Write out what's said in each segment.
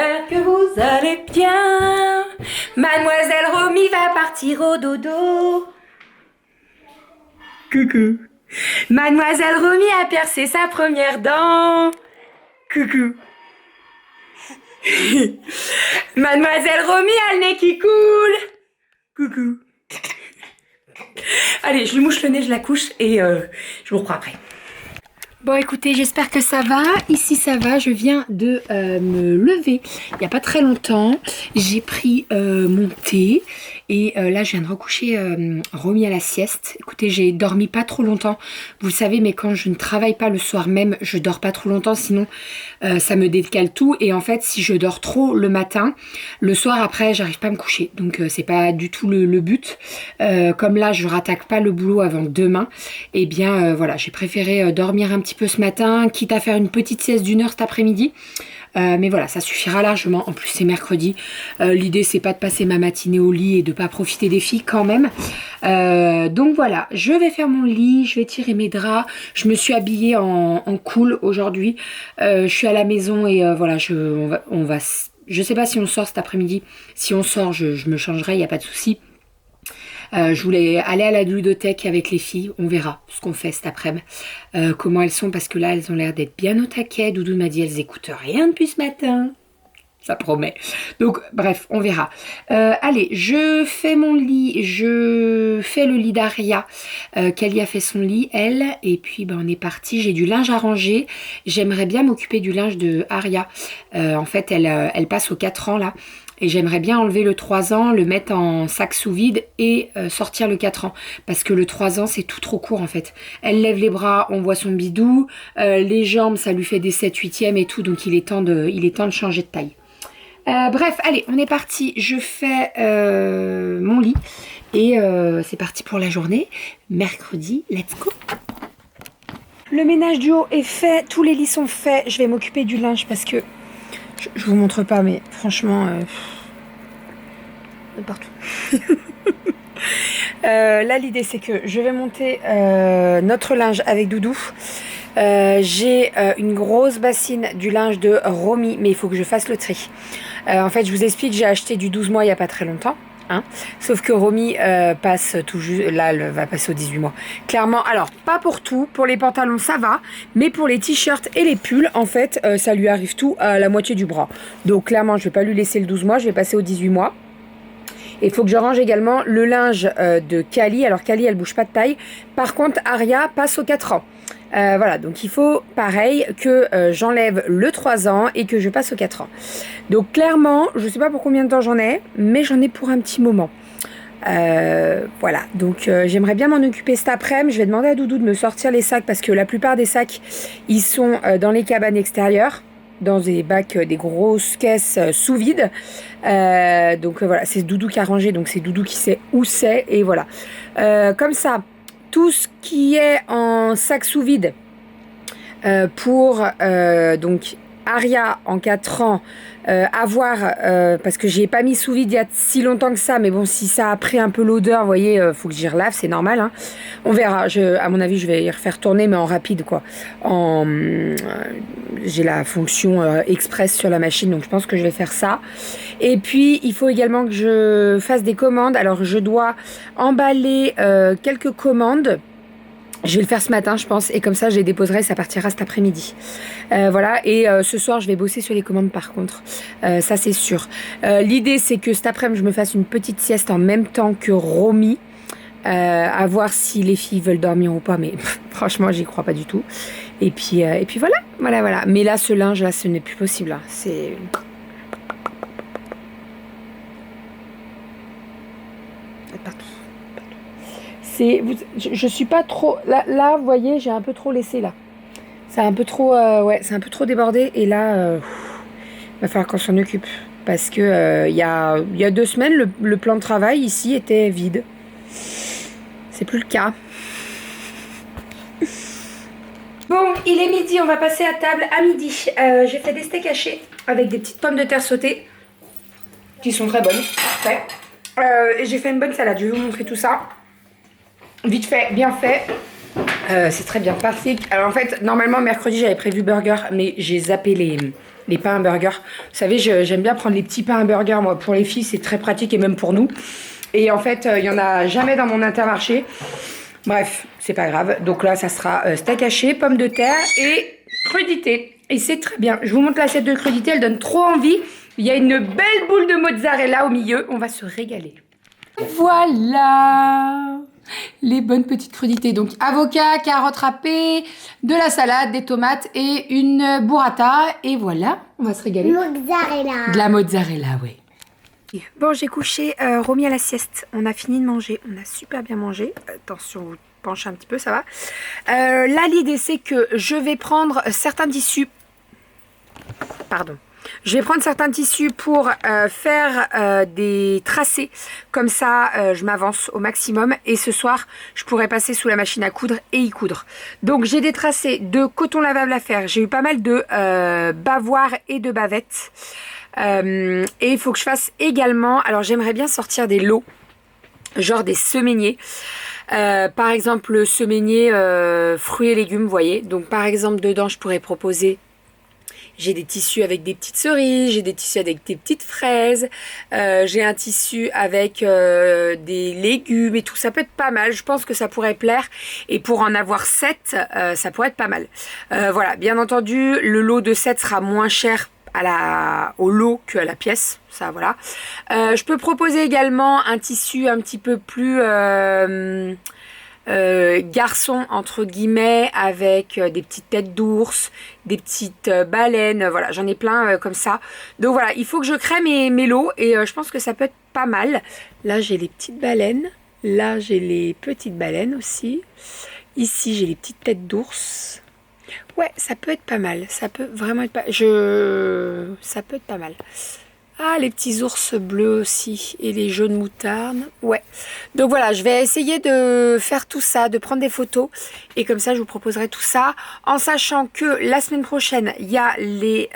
j'espère que vous allez bien. Mademoiselle Romy va partir au dodo. Coucou. Mademoiselle Romy a percé sa première dent. Coucou. Mademoiselle Romy a le nez qui coule. Coucou. Allez, je lui mouche le nez, je la couche et je vous reprends après. Bon écoutez, j'espère que ça va. Ici ça va, je viens de me lever il n'y a pas très longtemps. J'ai pris mon thé et là je viens de recoucher Romy à la sieste. Écoutez, j'ai dormi pas trop longtemps, vous le savez, mais quand je ne travaille pas le soir même, je dors pas trop longtemps, sinon ça me décale tout. Et en fait, si je dors trop le matin, le soir après, j'arrive pas à me coucher. Donc c'est pas du tout le but. Comme là, je rattaque pas le boulot avant demain, et bien voilà, j'ai préféré dormir un petit peu ce matin, quitte à faire une petite sieste d'1 heure cet après-midi. Mais voilà, ça suffira largement. En plus, c'est mercredi. L'idée, c'est pas de passer ma matinée au lit et de pas profiter des filles quand même. Donc voilà, je vais faire mon lit, je vais tirer mes draps. Je me suis habillée en cool aujourd'hui. Je suis à la maison et voilà, on va, je sais pas si on sort cet après-midi. Si on sort, je me changerai, il n'y a pas de souci. Je voulais aller à la ludothèque avec les filles. On verra ce qu'on fait cet après-midi. Comment elles sont, parce que là, elles ont l'air d'être bien au taquet. Doudou m'a dit, elles écoutent rien depuis ce matin. Ça promet. Donc, bref, on verra. Allez, je fais mon lit. Je fais le lit d'Aria. Kali a fait son lit, elle. Et puis, ben, on est parti. J'ai du linge à ranger. J'aimerais bien m'occuper du linge de Aria. En fait, elle passe aux 4 ans, là. Et j'aimerais bien enlever le 3 ans, le mettre en sac sous vide et sortir le 4 ans. Parce que le 3 ans, c'est tout trop court en fait. Elle lève les bras, on voit son bidou. Les jambes, ça lui fait des 7/8e et tout. Donc il est temps de changer de taille. Bref, allez, on est parti. Je fais mon lit. Et c'est parti pour la journée. Mercredi, let's go. Le ménage du haut est fait. Tous les lits sont faits. Je vais m'occuper du linge parce que... Je vous montre pas, mais franchement, partout. Là, l'idée, c'est que je vais monter notre linge avec Doudou. J'ai une grosse bassine du linge de Romy, mais il faut que je fasse le tri. En fait, je vous explique, j'ai acheté du 12 mois il n'y a pas très longtemps. Hein, sauf que Romy passe tout juste, là elle va passer aux 18 mois. Clairement, alors pas pour tout, pour les pantalons ça va, mais pour les t-shirts et les pulls, en fait, ça lui arrive tout à la moitié du bras. Donc clairement, je vais pas lui laisser le 12 mois, je vais passer aux 18 mois. Et il faut que je range également le linge de Kali. Alors Kali, elle bouge pas de taille. Par contre, Aria passe aux 4 ans. Voilà, donc il faut pareil que j'enlève le 3 ans et que je passe aux 4 ans. Donc clairement, je sais pas pour combien de temps j'en ai, mais j'en ai pour un petit moment. Voilà, donc j'aimerais bien m'en occuper cet après-midi. Je vais demander à Doudou de me sortir les sacs parce que la plupart des sacs, ils sont dans les cabanes extérieures, dans des bacs, des grosses caisses sous vide. Donc voilà, c'est Doudou qui a rangé, donc c'est Doudou qui sait où c'est, et voilà. Comme ça, tout ce qui est en sac sous vide pour donc Aria en 4 ans, parce que j'y ai pas mis sous vide il y a si longtemps que ça, mais bon, si ça a pris un peu l'odeur, vous voyez, faut que j'y relave, c'est normal, hein. On verra, à mon avis je vais y refaire tourner, mais en rapide quoi. J'ai la fonction express sur la machine, donc je pense que je vais faire ça. Et puis il faut également que je fasse des commandes. Alors je dois emballer quelques commandes. Je vais le faire ce matin, je pense, et comme ça, je les déposerai, ça partira cet après-midi. Voilà, et ce soir, je vais bosser sur les commandes par contre. Ça, c'est sûr. L'idée, c'est que cet après-midi, je me fasse une petite sieste en même temps que Romy. À voir si les filles veulent dormir ou pas, mais franchement, j'y crois pas du tout. Et puis voilà. Mais là, ce linge, là, ce n'est plus possible. Hein. C'est... Je suis pas trop là vous voyez, j'ai un peu trop laissé là, c'est un peu trop ouais, c'est un peu trop débordé, et là va falloir qu'on s'en occupe parce que il y a 2 semaines le plan de travail ici était vide, c'est plus le cas. Bon, il est midi, on va passer à table à midi. J'ai fait des steaks hachés avec des petites pommes de terre sautées qui sont très bonnes, parfait. Et j'ai fait une bonne salade, je vais vous montrer tout ça. Vite fait, bien fait. C'est très bien, parfait. Alors en fait, normalement mercredi j'avais prévu burger, mais j'ai zappé les pains à burger. Vous savez, j'aime bien prendre les petits pains à burger, moi, pour les filles, c'est très pratique et même pour nous. Et en fait, il n'y en a jamais dans mon Intermarché. Bref, c'est pas grave. Donc là, ça sera steak haché, pommes de terre et crudité. Et c'est très bien. Je vous montre l'assiette de crudité, elle donne trop envie. Il y a une belle boule de mozzarella au milieu. On va se régaler. Voilà les bonnes petites crudités. Donc avocat, carottes râpées, de la salade, des tomates et une burrata. Et voilà, on va se régaler. Mozzarella. De la mozzarella, oui. Bon, j'ai couché Romy à la sieste. On a fini de manger. On a super bien mangé. Attention, vous penchez un petit peu, ça va. Là, l'idée, c'est que je vais prendre certains tissus. Pardon. Je vais prendre certains tissus pour faire des tracés. Comme ça, je m'avance au maximum. Et ce soir, je pourrai passer sous la machine à coudre et y coudre. Donc, j'ai des tracés de coton lavable à faire. J'ai eu pas mal de bavoirs et de bavettes. Et il faut que je fasse également, alors j'aimerais bien sortir des lots, genre des semainiers, par exemple le semainier fruits et légumes, vous voyez. Donc par exemple dedans je pourrais proposer, j'ai des tissus avec des petites cerises, j'ai des tissus avec des petites fraises, j'ai un tissu avec des légumes et tout, ça peut être pas mal, je pense que ça pourrait plaire. Et pour en avoir 7, ça pourrait être pas mal. Voilà, bien entendu le lot de 7 sera moins cher au lot que à la pièce, ça voilà. Je peux proposer également un tissu un petit peu plus garçon entre guillemets, avec des petites têtes d'ours, des petites baleines, voilà, j'en ai plein comme ça. Donc voilà, il faut que je crée mes lots et je pense que ça peut être pas mal. Là j'ai les petites baleines, là j'ai les petites baleines aussi, ici j'ai les petites têtes d'ours. Ouais, ça peut être pas mal. Ça peut vraiment être pas... Ça peut être pas mal. Ah, les petits ours bleus aussi. Et les jaunes moutardes. Ouais. Donc voilà, je vais essayer de faire tout ça, de prendre des photos. Et comme ça, je vous proposerai tout ça. En sachant que la semaine prochaine, il y a les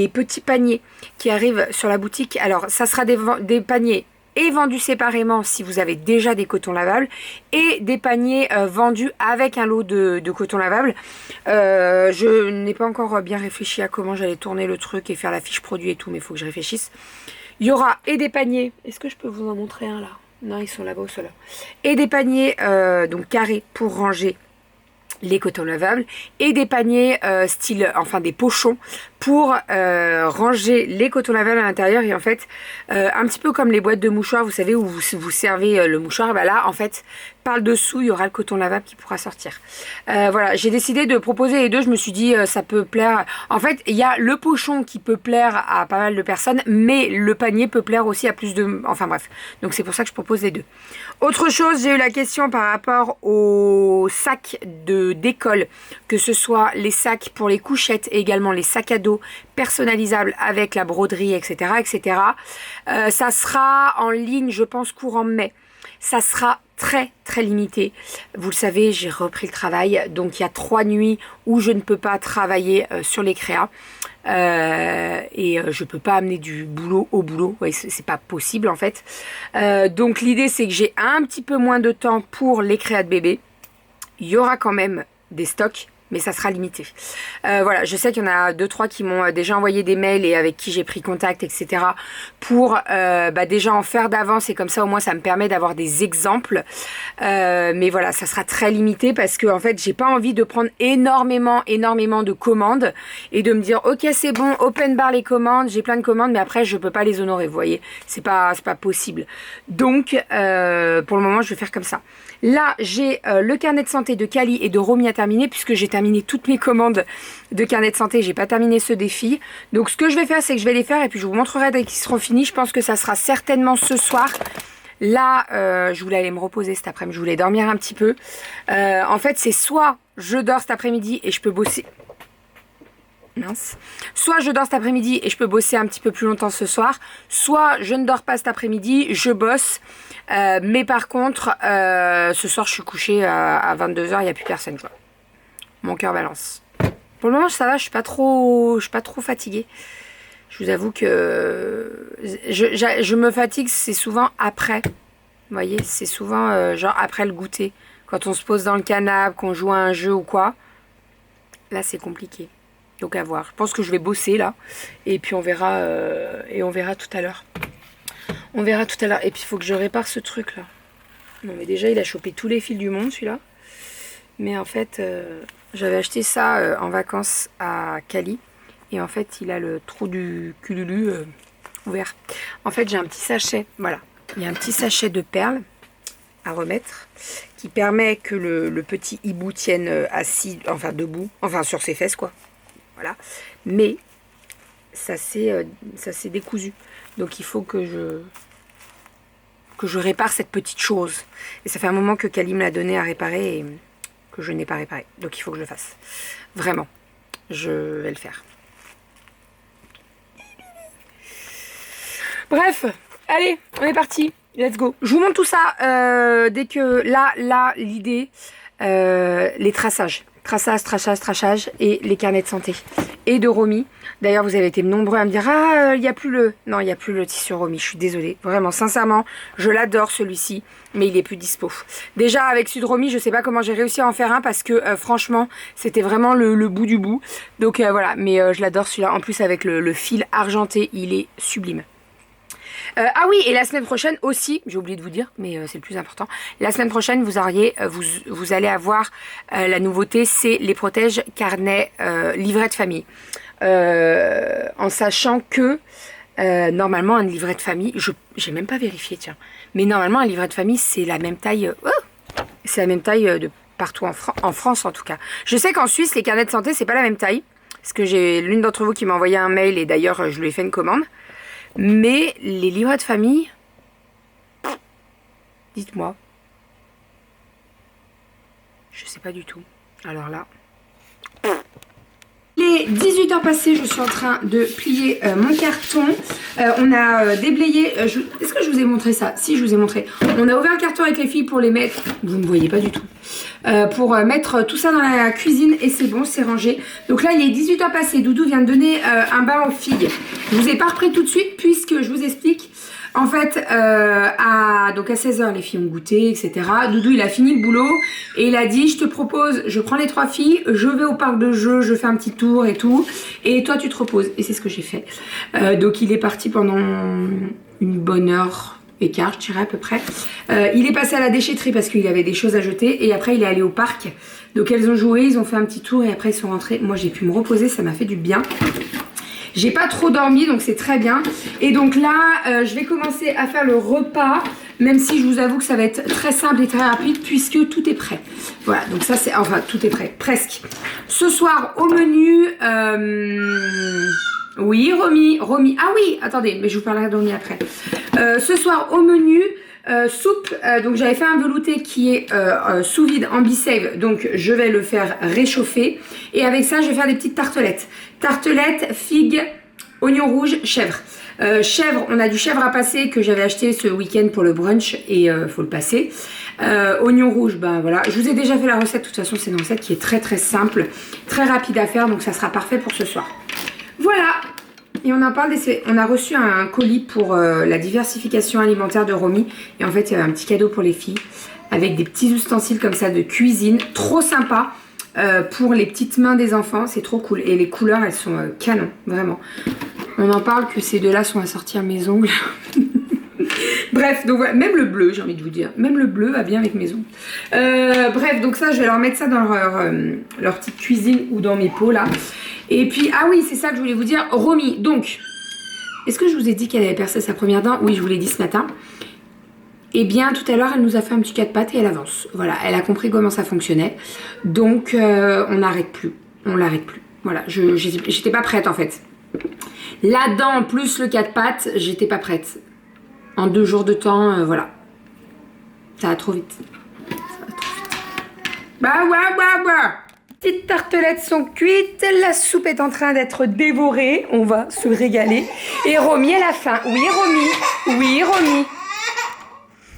petits paniers qui arrivent sur la boutique. Alors, ça sera des paniers et vendus séparément si vous avez déjà des cotons lavables et des paniers vendus avec un lot de coton lavable. Je n'ai pas encore bien réfléchi à comment j'allais tourner le truc et faire la fiche produit et tout, mais il faut que je réfléchisse. Il y aura et des paniers, est-ce que je peux vous en montrer un là? Non, ils sont là-bas au sol. Et des paniers donc carrés pour ranger les cotons lavables et des paniers style, enfin des pochons pour ranger les cotons lavables à l'intérieur. Et en fait un petit peu comme les boîtes de mouchoirs, vous savez, où vous servez le mouchoir, bah là en fait par le dessous il y aura le coton lavable qui pourra sortir. Voilà, j'ai décidé de proposer les deux. Je me suis dit ça peut plaire, en fait il y a le pochon qui peut plaire à pas mal de personnes, mais le panier peut plaire aussi à plus de... Enfin bref, donc c'est pour ça que je propose les deux. Autre chose, j'ai eu la question par rapport aux sacs d'école, que ce soit les sacs pour les couchettes et également les sacs à dos personnalisables avec la broderie, etc. etc. Ça sera en ligne, je pense, courant mai. Ça sera très très limité. Vous le savez, j'ai repris le travail, donc il y a 3 nuits où je ne peux pas travailler sur les créas. Je peux pas amener du boulot au boulot, ouais, c'est pas possible en fait. Donc l'idée c'est que j'ai un petit peu moins de temps pour les créas de bébé. Il y aura quand même des stocks, mais ça sera limité. Voilà, je sais qu'il y en a 2-3 qui m'ont déjà envoyé des mails et avec qui j'ai pris contact, etc. pour déjà en faire d'avance, et comme ça au moins ça me permet d'avoir des exemples. Mais voilà, ça sera très limité parce que en fait j'ai pas envie de prendre énormément de commandes et de me dire ok c'est bon, open bar les commandes, j'ai plein de commandes mais après je peux pas les honorer, vous voyez, c'est pas possible. Donc pour le moment je vais faire comme ça. Là j'ai le carnet de santé de Kali et de Romy à terminer, puisque j'ai terminé toutes mes commandes de carnet de santé, j'ai pas terminé ceux des filles. Donc ce que je vais faire c'est que je vais les faire et puis je vous montrerai dès qu'ils seront finis. Je pense que ça sera certainement ce soir. Là je voulais aller me reposer cet après-midi, je voulais dormir un petit peu. En fait c'est soit je dors cet après-midi et je peux bosser... Mince. Soit je dors cet après-midi et je peux bosser un petit peu plus longtemps ce soir, soit je ne dors pas cet après-midi, je bosse, mais par contre ce soir je suis couchée à 22h, il n'y a plus personne quoi. Mon cœur balance. Pour le moment ça va, je suis pas trop fatiguée. Je vous avoue que je me fatigue, c'est souvent après. Vous voyez, c'est souvent genre après le goûter, quand on se pose dans le canapé, qu'on joue à un jeu ou quoi. Là c'est compliqué. Donc à voir. Je pense que je vais bosser là. Et puis on verra tout à l'heure. On verra tout à l'heure. Et puis il faut que je répare ce truc là. Non mais déjà il a chopé tous les fils du monde celui-là. Mais en fait j'avais acheté ça en vacances à Cali. Et en fait il a le trou du cululu ouvert. En fait j'ai un petit sachet. Voilà. Il y a un petit sachet de perles à remettre qui permet que le petit hibou tienne assis, enfin debout, enfin sur ses fesses quoi. Voilà. Mais ça s'est décousu. Donc il faut que je répare cette petite chose. Et ça fait un moment que Kali me l'a donné à réparer et que je n'ai pas réparé. Donc il faut que je le fasse. Vraiment. Je vais le faire. Bref. Allez, on est parti. Let's go. Je vous montre tout ça dès que... Là, l'idée... les traçages. Traçage et les carnets de santé. Et de Romy. D'ailleurs, vous avez été nombreux à me dire « Ah, il n'y a plus le... » Non, il n'y a plus le tissu Romy. Je suis désolée. Vraiment, sincèrement, je l'adore celui-ci. Mais il est plus dispo. Déjà, avec celui de Romy, je sais pas comment j'ai réussi à en faire un. Parce que, franchement, c'était vraiment le bout du bout. Donc, voilà. Mais je l'adore celui-là. En plus, avec le fil argenté, il est sublime. Ah oui, et la semaine prochaine aussi, j'ai oublié de vous dire, mais c'est le plus important. La semaine prochaine, vous allez avoir la nouveauté, c'est les protèges carnets livret de famille. En sachant que normalement un livret de famille, j'ai même pas vérifié, tiens, mais normalement un livret de famille c'est la même taille, c'est la même taille de partout en France en tout cas. Je sais qu'en Suisse les carnets de santé c'est pas la même taille, parce que j'ai l'une d'entre vous qui m'a envoyé un mail et d'ailleurs je lui ai fait une commande. Mais les livrets de famille, dites-moi. Je sais pas du tout. Alors là. Les 18 heures passées, je suis en train de plier mon carton. On a déblayé. Est-ce que je vous ai montré ça? Si, je vous ai montré. On a ouvert le carton avec les filles pour les mettre. Vous ne voyez pas du tout. Pour mettre tout ça dans la cuisine et c'est bon, c'est rangé. Donc là, il est 18 heures passées. Doudou vient de donner un bain aux filles. Je vous ai pas repris tout de suite puisque je vous explique. En fait, donc à 16 h les filles ont goûté, etc. Doudou, il a fini le boulot et il a dit, je te propose, je prends les 3 filles, je vais au parc de jeux, je fais un petit tour et tout, et toi tu te reposes. Et c'est ce que j'ai fait. Donc il est parti pendant une bonne heure et quart, je dirais à peu près. Il est passé à la déchetterie parce qu'il avait des choses à jeter et après il est allé au parc. Donc elles ont joué, ils ont fait un petit tour et après ils sont rentrés. Moi j'ai pu me reposer, ça m'a fait du bien. J'ai pas trop dormi donc c'est très bien. Et donc là je vais commencer à faire le repas. Même si je vous avoue que ça va être très simple et très rapide puisque tout est prêt. Voilà, donc ça c'est... Enfin tout est prêt, presque. Ce soir au menu... Oui, Romy. Ah oui, attendez, mais je vous parlerai de Romy après. Ce soir au menu... soupe, donc j'avais fait un velouté qui est sous vide en Be-Save, donc je vais le faire réchauffer et avec ça je vais faire des petites tartelettes. Tartelettes, figues, oignons rouges, chèvre. Chèvre, on a du chèvre à passer que j'avais acheté ce week-end pour le brunch et faut le passer. Oignons rouges, ben voilà, je vous ai déjà fait la recette, de toute façon c'est une recette qui est très très simple, très rapide à faire, donc ça sera parfait pour ce soir. Voilà. Et on en parle, on a reçu un colis pour la diversification alimentaire de Romy. Et en fait, il y avait un petit cadeau pour les filles avec des petits ustensiles comme ça de cuisine. Trop sympa pour les petites mains des enfants. C'est trop cool. Et les couleurs, elles sont canon, vraiment. On en parle que ces deux-là sont assortis à mes ongles. Bref, donc voilà, même le bleu, j'ai envie de vous dire. Même le bleu va bien avec mes ongles. Bref, donc ça, je vais leur mettre ça dans leur petite cuisine ou dans mes pots là. Et puis, ah oui, c'est ça que je voulais vous dire. Romy, donc, est-ce que je vous ai dit qu'elle avait percé sa première dent? Oui, je vous l'ai dit ce matin. Eh bien, tout à l'heure, elle nous a fait un petit 4 pattes et elle avance. Voilà, elle a compris comment ça fonctionnait. Donc, on n'arrête plus. On l'arrête plus. Voilà, j'étais pas prête en fait. La dent plus le 4 pattes, j'étais pas prête. En 2 jours de temps, voilà. Ça va trop vite. Ça va trop vite. Bah. Petites tartelettes sont cuites, la soupe est en train d'être dévorée, on va se régaler. Et Romy, elle a faim. Oui, Romy.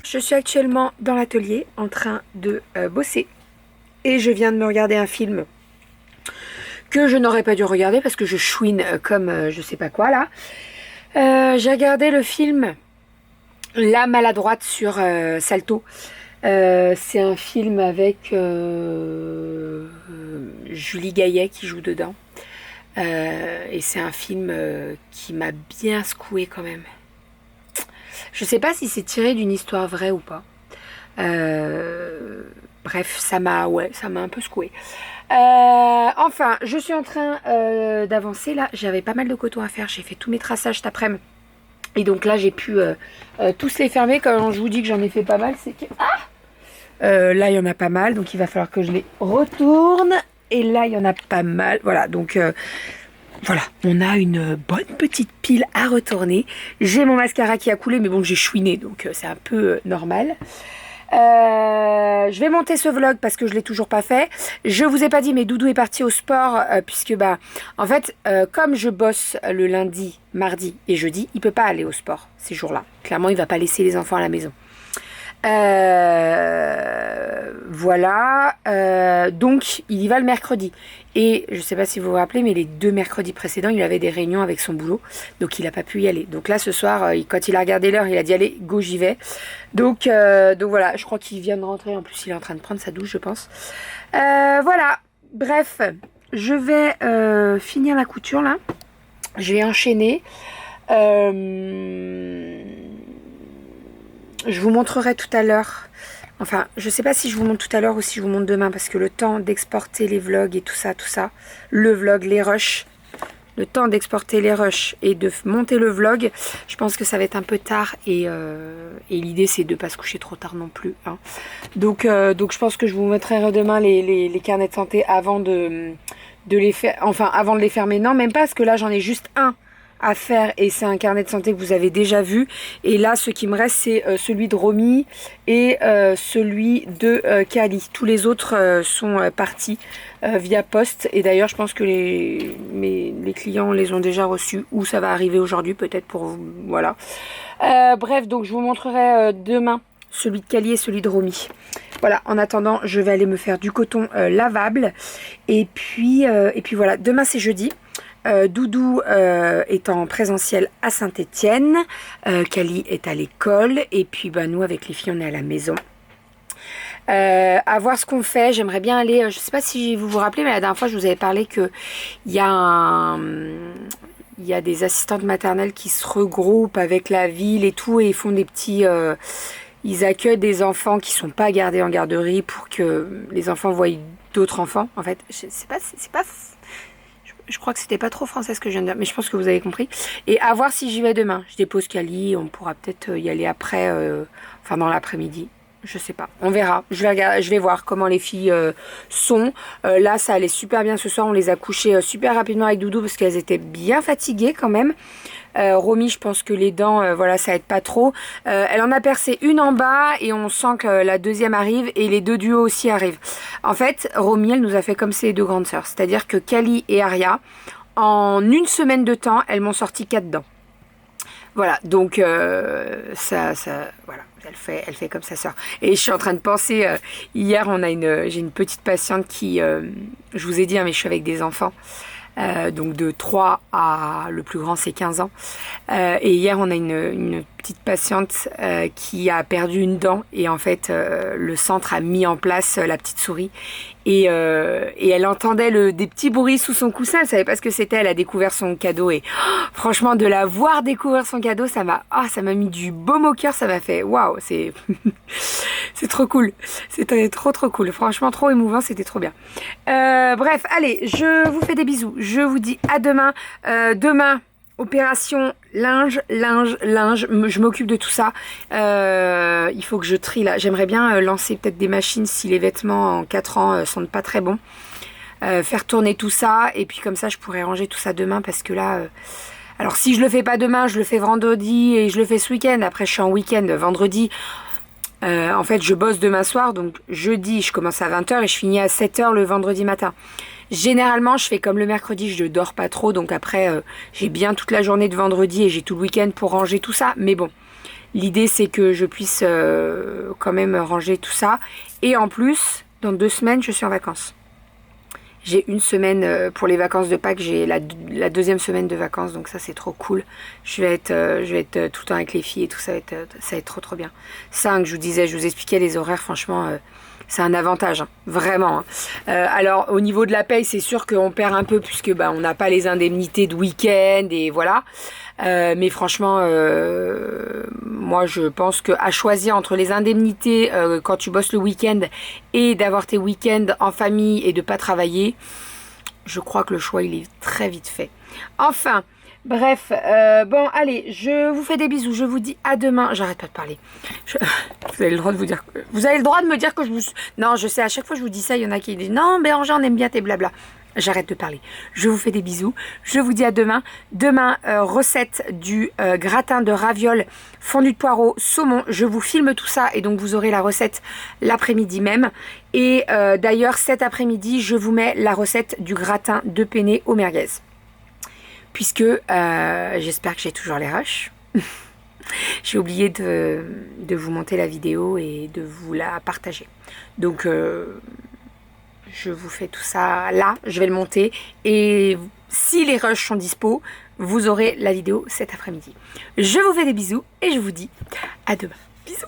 Je suis actuellement dans l'atelier en train de bosser. Et je viens de me regarder un film que je n'aurais pas dû regarder parce que je chouine comme je sais pas quoi là. J'ai regardé le film La Maladroite sur Salto. C'est un film avec Julie Gaillet qui joue dedans. Et c'est un film qui m'a bien secoué quand même. Je sais pas si c'est tiré d'une histoire vraie ou pas. Bref, ça m'a un peu secoué. Enfin, je suis en train d'avancer là. J'avais pas mal de coton à faire. J'ai fait tous mes traçages cet après-midi. Et donc là, j'ai pu tous les fermer. Quand je vous dis que j'en ai fait pas mal, c'est que... là, il y en a pas mal. Donc, il va falloir que je les retourne. Et là, il y en a pas mal. Voilà, donc... voilà, on a une bonne petite pile à retourner. J'ai mon mascara qui a coulé, mais bon, j'ai chouiné, donc c'est un peu normal. Je vais monter ce vlog parce que je l'ai toujours pas fait. Je vous ai pas dit, mais Doudou est parti au sport puisque en fait, comme je bosse le lundi, mardi et jeudi, il peut pas aller au sport ces jours-là. Clairement, il va pas laisser les enfants à la maison. Voilà, donc il y va le mercredi. Et je sais pas si vous vous rappelez, mais les 2 mercredis précédents, il avait des réunions avec son boulot, donc il n'a pas pu y aller. Donc là, ce soir, quand il a regardé l'heure, il a dit allez, go, j'y vais. Donc voilà, je crois qu'il vient de rentrer. En plus, il est en train de prendre sa douche, je pense. Voilà, bref, je vais finir la couture là. Je vais enchaîner. Je vous montrerai tout à l'heure. Enfin, je sais pas si je vous montre tout à l'heure ou si je vous montre demain parce que le temps d'exporter les vlogs et tout ça, le vlog, les rushs, le temps d'exporter les rushs et de monter le vlog, je pense que ça va être un peu tard et l'idée c'est de pas se coucher trop tard non plus. Hein. Donc je pense que je vous mettrai demain les carnets de santé avant de les faire, enfin avant de les fermer. Non, même pas parce que là j'en ai juste un à faire et c'est un carnet de santé que vous avez déjà vu et là ce qui me reste c'est celui de Romy et celui de Kali. Tous les autres sont partis via poste et d'ailleurs je pense que les clients les ont déjà reçus ou ça va arriver aujourd'hui peut-être pour vous, voilà. Bref, donc je vous montrerai demain celui de Kali et celui de Romy. Voilà, en attendant je vais aller me faire du coton lavable et puis voilà, demain c'est jeudi. Doudou est en présentiel à Saint-Étienne, Kali est à l'école et puis nous avec les filles on est à la maison. À voir ce qu'on fait, j'aimerais bien aller, je sais pas si vous vous rappelez mais la dernière fois je vous avais parlé que il y a des assistantes maternelles qui se regroupent avec la ville et tout et ils font des petits... ils accueillent des enfants qui sont pas gardés en garderie pour que les enfants voient d'autres enfants. En fait, c'est pas je crois que c'était pas trop français ce que je viens de dire, mais je pense que vous avez compris. Et à voir si j'y vais demain. Je dépose Kali, on pourra peut-être y aller après, enfin dans l'après-midi. Je sais pas, on verra. Je vais voir comment les filles sont. Là, ça allait super bien ce soir. On les a couchées super rapidement avec Doudou parce qu'elles étaient bien fatiguées quand même. Romy, je pense que les dents, voilà, ça aide pas trop. Elle en a percé une en bas et on sent que la deuxième arrive et les 2 du haut aussi arrivent. En fait, Romy, elle nous a fait comme ses 2 grandes sœurs. C'est-à-dire que Kali et Aria, en 1 semaine de temps, elles m'ont sorti 4 dents. Voilà, donc voilà, elle fait comme sa sœur. Et je suis en train de penser, hier, j'ai une petite patiente qui, je vous ai dit, hein, mais je suis avec des enfants. Donc de 3 à le plus grand c'est 15 ans et hier on a une petite patiente qui a perdu une dent et en fait le centre a mis en place la petite souris et elle entendait des petits bruits sous son coussin, elle savait pas ce que c'était, elle a découvert son cadeau et franchement de la voir découvrir son cadeau ça m'a mis du baume au cœur, ça m'a fait waouh, c'est c'est trop cool, c'était trop cool, franchement trop émouvant, c'était trop bien. Bref, allez, je vous fais des bisous, je vous dis à demain. Demain, opération linge, je m'occupe de tout ça. Il faut que je trie là, j'aimerais bien lancer peut-être des machines si les vêtements en 4 ans sont pas très bons. Faire tourner tout ça et puis comme ça je pourrais ranger tout ça demain parce que là... alors si je le fais pas demain, je le fais vendredi et je le fais ce week-end. Après je suis en week-end vendredi. En fait je bosse demain soir, donc jeudi je commence à 20 h et je finis à 7 h le vendredi matin. Généralement je fais comme le mercredi, je dors pas trop, donc après j'ai bien toute la journée de vendredi et j'ai tout le week-end pour ranger tout ça. Mais bon, l'idée c'est que je puisse quand même ranger tout ça. Et en plus, dans 2 semaines je suis en vacances. J'ai une semaine pour les vacances de Pâques, j'ai la deuxième semaine de vacances, donc ça c'est trop cool. Je vais être tout le temps avec les filles et tout, ça va être trop bien. 5, je vous disais, je vous expliquais les horaires, franchement, c'est un avantage, hein, vraiment. Hein. Alors au niveau de la paye, c'est sûr qu'on perd un peu puisque bah, on n'a pas les indemnités de week-end et voilà. Mais franchement, moi je pense qu'à choisir entre les indemnités quand tu bosses le week-end et d'avoir tes week-ends en famille et de pas travailler, je crois que le choix il est très vite fait. Enfin, bref, bon allez, je vous fais des bisous, je vous dis à demain. J'arrête pas de parler. Vous avez le droit de vous dire, vous avez le droit de me dire que je vous... Non, je sais, à chaque fois que je vous dis ça, il y en a qui disent non, Bérangère, on aime bien tes blabla. J'arrête de parler. Je vous fais des bisous. Je vous dis à demain. Demain, recette du gratin de ravioles fondu de poireaux, saumon. Je vous filme tout ça et donc vous aurez la recette l'après-midi même. Et d'ailleurs, cet après-midi, je vous mets la recette du gratin de penne au merguez. Puisque j'espère que j'ai toujours les rushs. J'ai oublié de vous monter la vidéo et de vous la partager. Donc... je vous fais tout ça là, je vais le monter et si les rushs sont dispo, vous aurez la vidéo cet après-midi. Je vous fais des bisous et je vous dis à demain. Bisous.